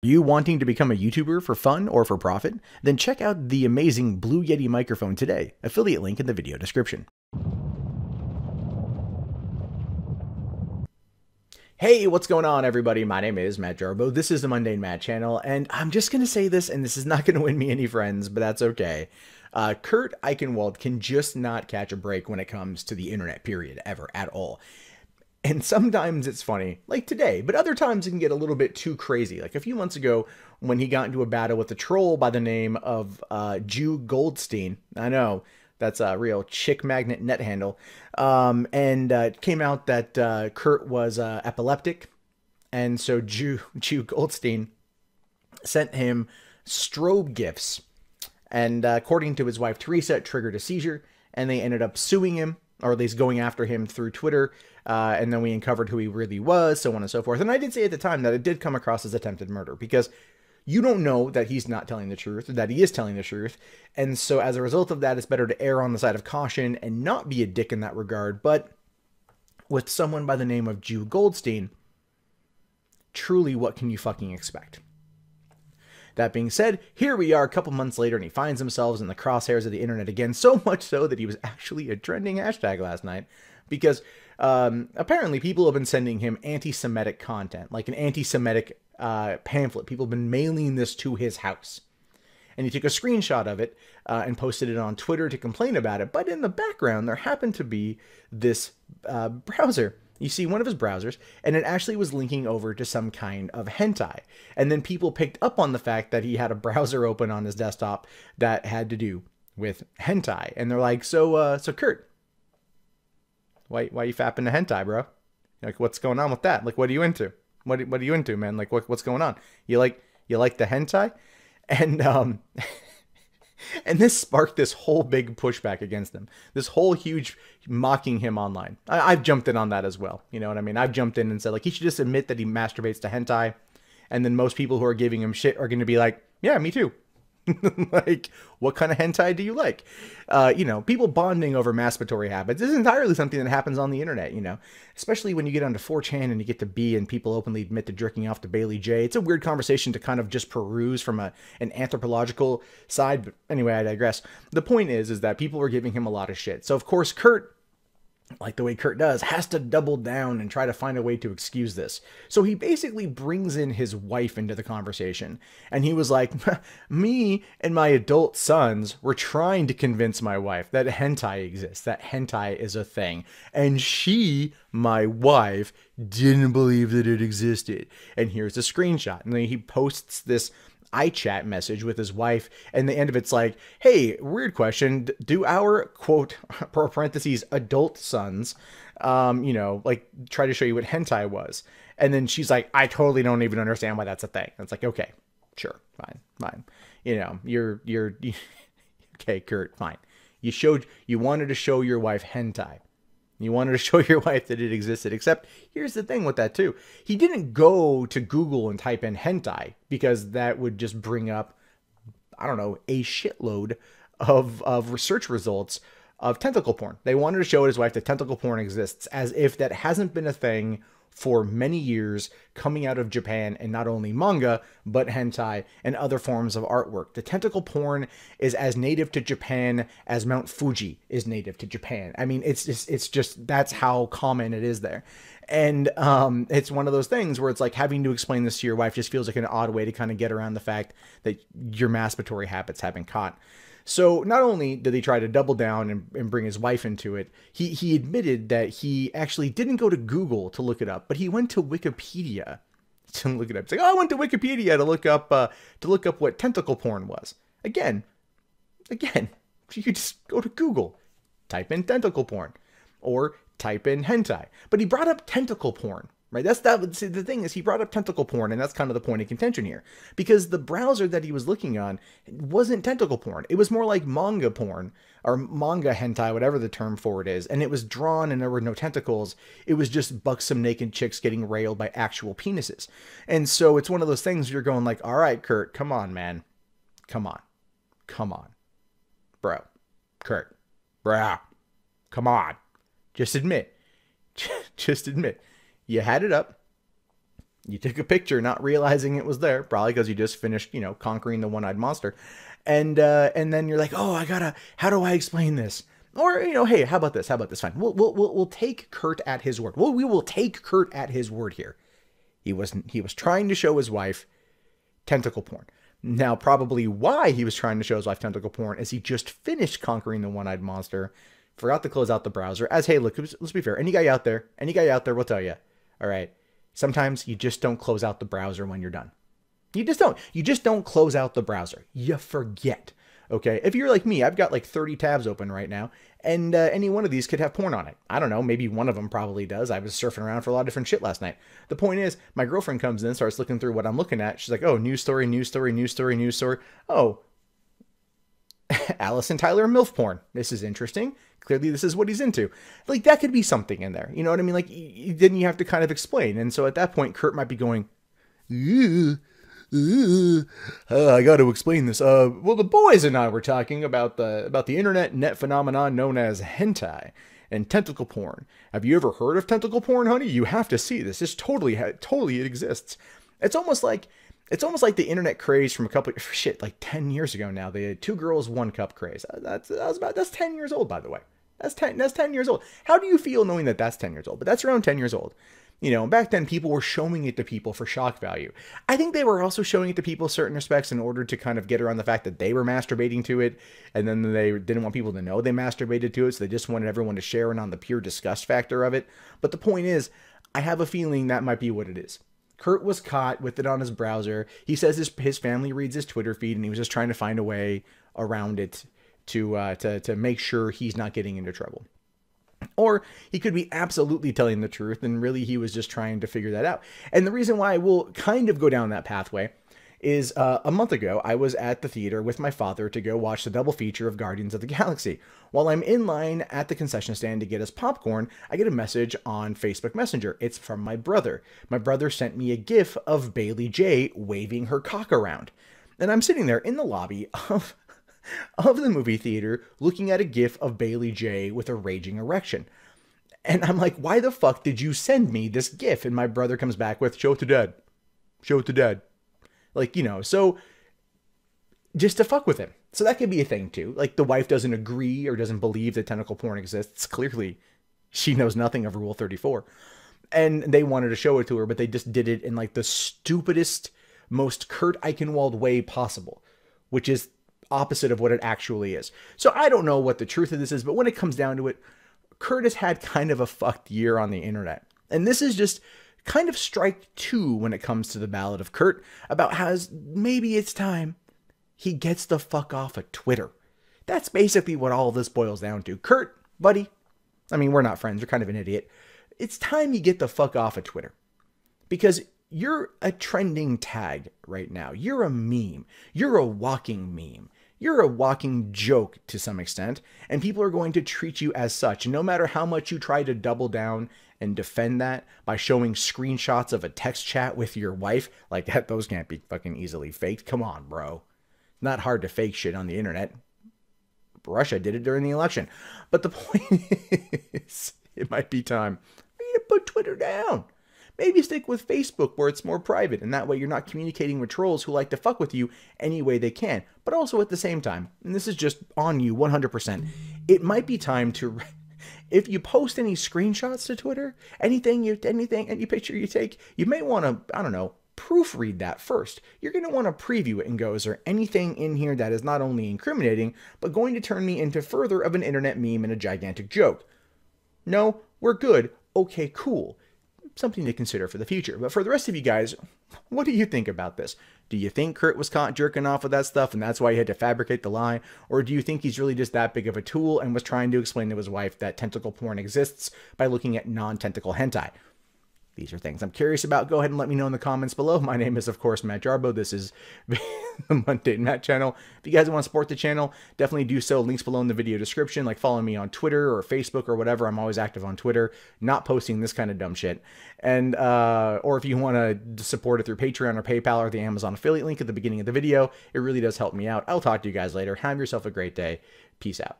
You wanting to become a YouTuber for fun or for profit? Then check out the amazing Blue Yeti microphone today. Affiliate link in the video description. Hey, what's going on, everybody? My name is Matt Jarbo. This is the MundaneChats channel, and I'm just going to say this, and this is not going to win me any friends, but that's okay. Kurt Eichenwald can just not catch a break when it comes to the internet, period, ever, at all. And sometimes it's funny, like today, but other times it can get a little bit too crazy. Like a few months ago when he got into a battle with a troll by the name of Jew Goldstein. I know, that's a real chick magnet net handle. And it came out that Kurt was epileptic. And so Jew Goldstein sent him strobe gifts. And according to his wife, Teresa, it triggered a seizure. And they ended up suing him, or at least going after him through Twitter. And then we uncovered who he really was, so on and so forth. And I did say at the time that it did come across as attempted murder, because you don't know that he's not telling the truth, or that he is telling the truth. And so as a result of that, it's better to err on the side of caution and not be a dick in that regard. But with someone by the name of Jew Goldstein, truly, what can you fucking expect? That being said, here we are a couple months later, and he finds himself in the crosshairs of the internet again, so much so that he was actually a trending hashtag last night, because apparently people have been sending him anti-Semitic content, like an anti-Semitic pamphlet. People have been mailing this to his house. And he took a screenshot of it and posted it on Twitter to complain about it. But in the background, there happened to be this browser. You see one of his browsers, and it actually was linking over to some kind of hentai. And then people picked up on the fact that he had a browser open on his desktop that had to do with hentai. And they're like, so Kurt, why you fapping to hentai, bro? Like, what's going on with that? Like, what are you into? What are you into, man? Like, what's going on? You like the hentai? And and this sparked this whole big pushback against him. This whole huge mocking him online. I've jumped in on that as well. You know what I mean? I've jumped in and said, like, he should just admit that he masturbates to hentai. And then most people who are giving him shit are going to be like, yeah, me too. Like, what kind of hentai do you like? You know, people bonding over masturbatory habits is entirely something that happens on the internet, you know, especially when you get onto 4chan and you get to B and people openly admit to jerking off to Bailey J. It's a weird conversation to kind of just peruse from an anthropological side. But anyway, I digress. The point is that people were giving him a lot of shit. So, of course, Kurt, like the way Kurt does, has to double down and try to find a way to excuse this. So he basically brings in his wife into the conversation. And he was like, me and my adult sons were trying to convince my wife that hentai exists, that hentai is a thing. And she, my wife, didn't believe that it existed. And here's a screenshot. And then he posts this iChat message with his wife, and the end of it's like, hey, weird question, do our, quote, parentheses, adult sons, you know, like, try to show you what hentai was? And then she's like, I totally don't even understand why that's a thing. And it's like, okay, sure, fine. You know, you're okay, Kurt, fine. You wanted to show your wife hentai. You wanted to show your wife that it existed, except here's the thing with that too. He didn't go to Google and type in hentai, because that would just bring up, I don't know, a shitload of research results of tentacle porn. They wanted to show his wife that tentacle porn exists, as if that hasn't been a thing for many years coming out of Japan, and not only manga, but hentai and other forms of artwork. The tentacle porn is as native to Japan as Mount Fuji is native to Japan. I mean, it's just that's how common it is there. And it's one of those things where it's like having to explain this to your wife just feels like an odd way to kind of get around the fact that your masturbatory habits have been caught. So not only did he try to double down and bring his wife into it, he admitted that he actually didn't go to Google to look it up, but he went to Wikipedia to look it up. It's like, oh, I went to Wikipedia to look up what tentacle porn was. Again, you could just go to Google, type in tentacle porn, or type in hentai. But he brought up tentacle porn. Right, the thing is, he brought up tentacle porn, and that's kind of the point of contention here, because the browser that he was looking on wasn't tentacle porn. It was more like manga porn, or manga hentai, whatever the term for it is, and it was drawn and there were no tentacles. It was just buxom naked chicks getting railed by actual penises. And so it's one of those things where you're going like, all right, Kurt, come on, man. Come on. Bro. Kurt. Bro. Come on. Just admit. You had it up. You took a picture, not realizing it was there, probably because you just finished, you know, conquering the one-eyed monster. And then you're like, oh, how do I explain this? Or, you know, hey, how about this? How about this? Fine. We'll take Kurt at his word. We will take Kurt at his word here. He was trying to show his wife tentacle porn. Now, probably why he was trying to show his wife tentacle porn is he just finished conquering the one-eyed monster, forgot to close out the browser. As, hey, look, let's be fair. Any guy out there will tell you, all right, sometimes you just don't close out the browser when you're done. You just don't. You just don't close out the browser. You forget. Okay, if you're like me, I've got like 30 tabs open right now, and any one of these could have porn on it. I don't know, maybe one of them probably does. I was surfing around for a lot of different shit last night. The point is, my girlfriend comes in, starts looking through what I'm looking at. She's like, oh, news story, news story, news story, news story. Oh, Alice and Tyler MILF porn. This is interesting. Clearly, this is what he's into. Like, that could be something in there. You know what I mean? Like, then you have to kind of explain. And so at that point, Kurt might be going, I got to explain this. Well, the boys and I were talking about the net phenomenon known as hentai and tentacle porn. Have you ever heard of tentacle porn, honey? You have to see this. It's totally it exists. It's almost like the internet craze from like 10 years ago now. The 2 girls 1 cup craze. That's 10 years old, by the way. That's 10 years old. How do you feel knowing that that's 10 years old? But that's around 10 years old. You know, back then people were showing it to people for shock value. I think they were also showing it to people in certain respects in order to kind of get around the fact that they were masturbating to it, and then they didn't want people to know they masturbated to it, so they just wanted everyone to share in on the pure disgust factor of it. But the point is, I have a feeling that might be what it is. Kurt was caught with it on his browser. He says his family reads his Twitter feed, and he was just trying to find a way around it to make sure he's not getting into trouble. Or he could be absolutely telling the truth, and really he was just trying to figure that out. And the reason why we'll kind of go down that pathway is a month ago, I was at the theater with my father to go watch the double feature of Guardians of the Galaxy. While I'm in line at the concession stand to get us popcorn, I get a message on Facebook Messenger. It's from my brother. My brother sent me a GIF of Bailey J waving her cock around. And I'm sitting there in the lobby of the movie theater looking at a GIF of Bailey J with a raging erection. And I'm like, why the fuck did you send me this GIF? And my brother comes back with, show it to dad. Show it to dad. Like, you know, so just to fuck with him. So that could be a thing too. Like, the wife doesn't agree or doesn't believe that tentacle porn exists. Clearly, she knows nothing of Rule 34. And they wanted to show it to her, but they just did it in like the stupidest, most Kurt Eichenwald way possible, which is opposite of what it actually is. So I don't know what the truth of this is, but when it comes down to it, Kurt has had kind of a fucked year on the internet. And this is just kind of strike 2 when it comes to the ballad of Kurt, about how maybe it's time he gets the fuck off of Twitter. That's basically what all of this boils down to. Kurt, buddy, I mean, we're not friends, you're kind of an idiot. It's time you get the fuck off of Twitter. Because you're a trending tag right now. You're a meme. You're a walking meme. You're a walking joke to some extent, and people are going to treat you as such. And no matter how much you try to double down and defend that by showing screenshots of a text chat with your wife, like that, those can't be fucking easily faked. Come on, bro. Not hard to fake shit on the internet. Russia did it during the election. But the point is, it might be time for you to put Twitter down. Maybe stick with Facebook where it's more private, and that way you're not communicating with trolls who like to fuck with you any way they can. But also at the same time, and this is just on you 100%, it might be time to, if you post any screenshots to Twitter, any picture you take, you may want to, I don't know, proofread that first. You're going to want to preview it and go, is there anything in here that is not only incriminating, but going to turn me into further of an internet meme and a gigantic joke? No, we're good. Okay, cool. Something to consider for the future. But for the rest of you guys, what do you think about this? Do you think Kurt was caught jerking off with that stuff and that's why he had to fabricate the lie? Or do you think he's really just that big of a tool and was trying to explain to his wife that tentacle porn exists by looking at non-tentacle hentai? These are things I'm curious about. Go ahead and let me know in the comments below. My name is, of course, Matt Jarbo. This is the Mundane Matt channel. If you guys want to support the channel, definitely do so. Links below in the video description. Like, follow me on Twitter or Facebook or whatever. I'm always active on Twitter, not posting this kind of dumb shit. And, or if you want to support it through Patreon or PayPal or the Amazon affiliate link at the beginning of the video, it really does help me out. I'll talk to you guys later. Have yourself a great day. Peace out.